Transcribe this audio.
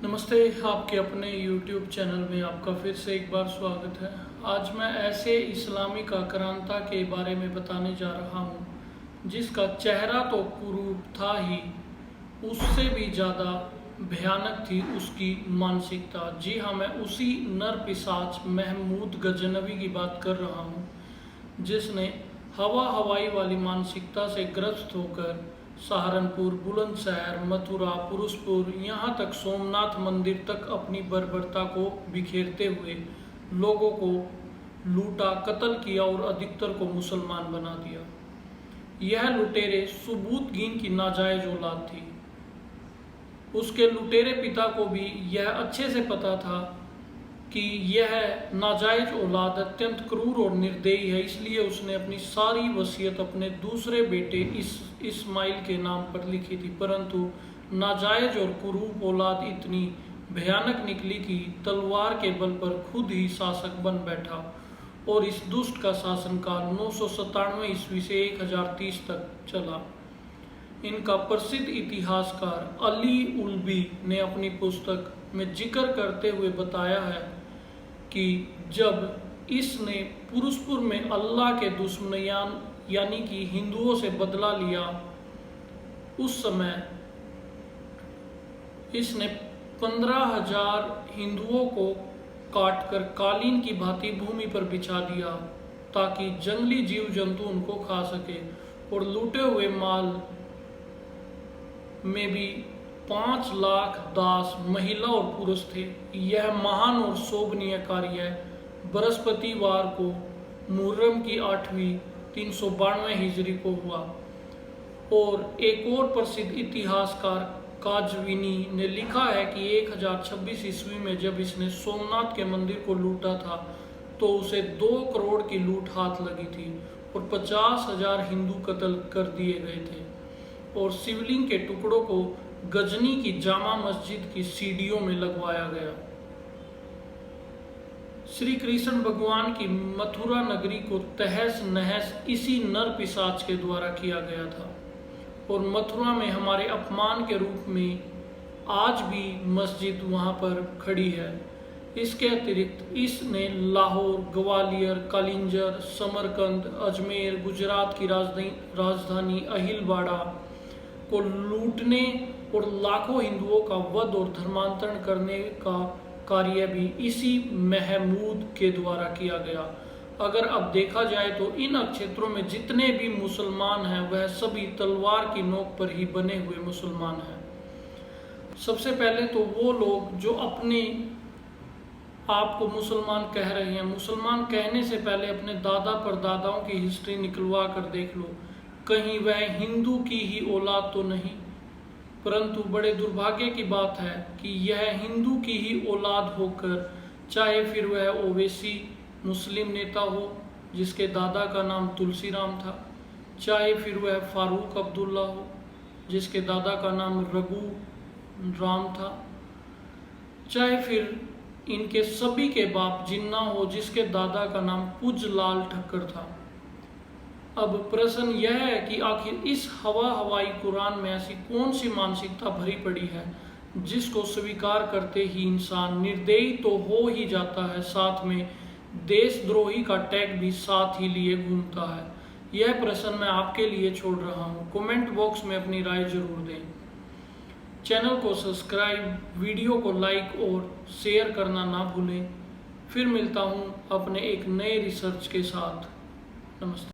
नमस्ते। आपके अपने YouTube चैनल में आपका फिर से एक बार स्वागत है। आज मैं ऐसे इस्लामिक आक्रांता के बारे में बताने जा रहा हूँ जिसका चेहरा तो कुरूप था ही, उससे भी ज़्यादा भयानक थी उसकी मानसिकता। जी हाँ, मैं उसी नर पिशाच महमूद गजनवी की बात कर रहा हूँ जिसने हवाई वाली मानसिकता से ग्रस्त होकर सहारनपुर, बुलंदशहर, मथुरा, पुरुषपुर, यहाँ तक सोमनाथ मंदिर तक अपनी बर्बरता को बिखेरते हुए लोगों को लूटा, कत्ल किया और अधिकतर को मुसलमान बना दिया। यह लुटेरे सुबूतगीन की नाजायज औलाद थी। उसके लुटेरे पिता को भी यह अच्छे से पता था कि यह नाजायज औलाद अत्यंत क्रूर और निर्दयी है, इसलिए उसने अपनी सारी वसीयत अपने दूसरे बेटे इस्माइल के नाम पर लिखी थी। परंतु नाजायज और कुरूप औलाद इतनी भयानक निकली कि तलवार के बल पर खुद ही शासक बन बैठा और इस दुष्ट का शासनकाल 997 ईस्वी से 1030 तक चला। इनका प्रसिद्ध इतिहासकार अली उल्बी ने अपनी पुस्तक में जिक्र करते हुए बताया है कि जब इसने पुरुषपुर में अल्लाह के दुश्मनान यानी कि हिंदुओं से बदला लिया, उस समय इसने 15,000 हिंदुओं को काटकर कालीन की भांति भूमि पर बिछा दिया ताकि जंगली जीव जंतु उनको खा सके। और लूटे हुए माल में भी 5 लाख दास, महिला और पुरुष थे। यह महान और शोभनीय कार्य बृहस्पतिवार को मुहर्रम की 8वीं 392 हिजरी को हुआ। और एक और प्रसिद्ध इतिहासकार काजविनी ने लिखा है कि 1026 ईस्वी में जब इसने सोमनाथ के मंदिर को लूटा था तो उसे 2 करोड़ की लूट हाथ लगी थी और 50,000 हिंदू कत्ल कर दिए गए थे और शिवलिंग के टुकड़ों को गजनी की जामा मस्जिद की सीढ़ियों में लगवाया गया। श्री कृष्ण भगवान की मथुरा नगरी को तहस नहस इसी नर पिशाच के द्वारा किया गया था और मथुरा में हमारे अपमान के रूप में आज भी मस्जिद वहां पर खड़ी है। इसके अतिरिक्त इसने लाहौर, ग्वालियर, कालिंजर, समरकंद, अजमेर, गुजरात की राजधानी अहिलवाड़ा को लूटने और लाखों हिंदुओं का वध और धर्मांतरण करने का कार्य भी इसी महमूद के द्वारा किया गया। अगर अब देखा जाए तो इन क्षेत्रों में जितने भी मुसलमान हैं वह सभी तलवार की नोक पर ही बने हुए मुसलमान हैं। सबसे पहले तो वो लोग जो अपने आप को मुसलमान कह रहे हैं, मुसलमान कहने से पहले अपने दादा परदादाओं की हिस्ट्री निकलवा कर देख लो, कहीं वह हिंदू की ही औलाद तो नहीं। परंतु बड़े दुर्भाग्य की बात है कि यह हिंदू की ही औलाद होकर, चाहे फिर वह ओवैसी मुस्लिम नेता हो जिसके दादा का नाम तुलसीराम था, चाहे फिर वह फारूक अब्दुल्ला हो जिसके दादा का नाम रघु राम था, चाहे फिर इनके सभी के बाप जिन्ना हो जिसके दादा का नाम पुजलाल ठक्कर था। अब प्रश्न यह है कि आखिर इस हवाई कुरान में ऐसी कौन सी मानसिकता भरी पड़ी है जिसको स्वीकार करते ही इंसान निर्दयी तो हो ही जाता है, साथ में देशद्रोही का टैग भी साथ ही लिए घूमता है। यह प्रश्न मैं आपके लिए छोड़ रहा हूँ। कमेंट बॉक्स में अपनी राय जरूर दें। चैनल को सब्सक्राइब, वीडियो को लाइक और शेयर करना ना भूलें। फिर मिलता हूँ अपने एक नए रिसर्च के साथ। नमस्ते।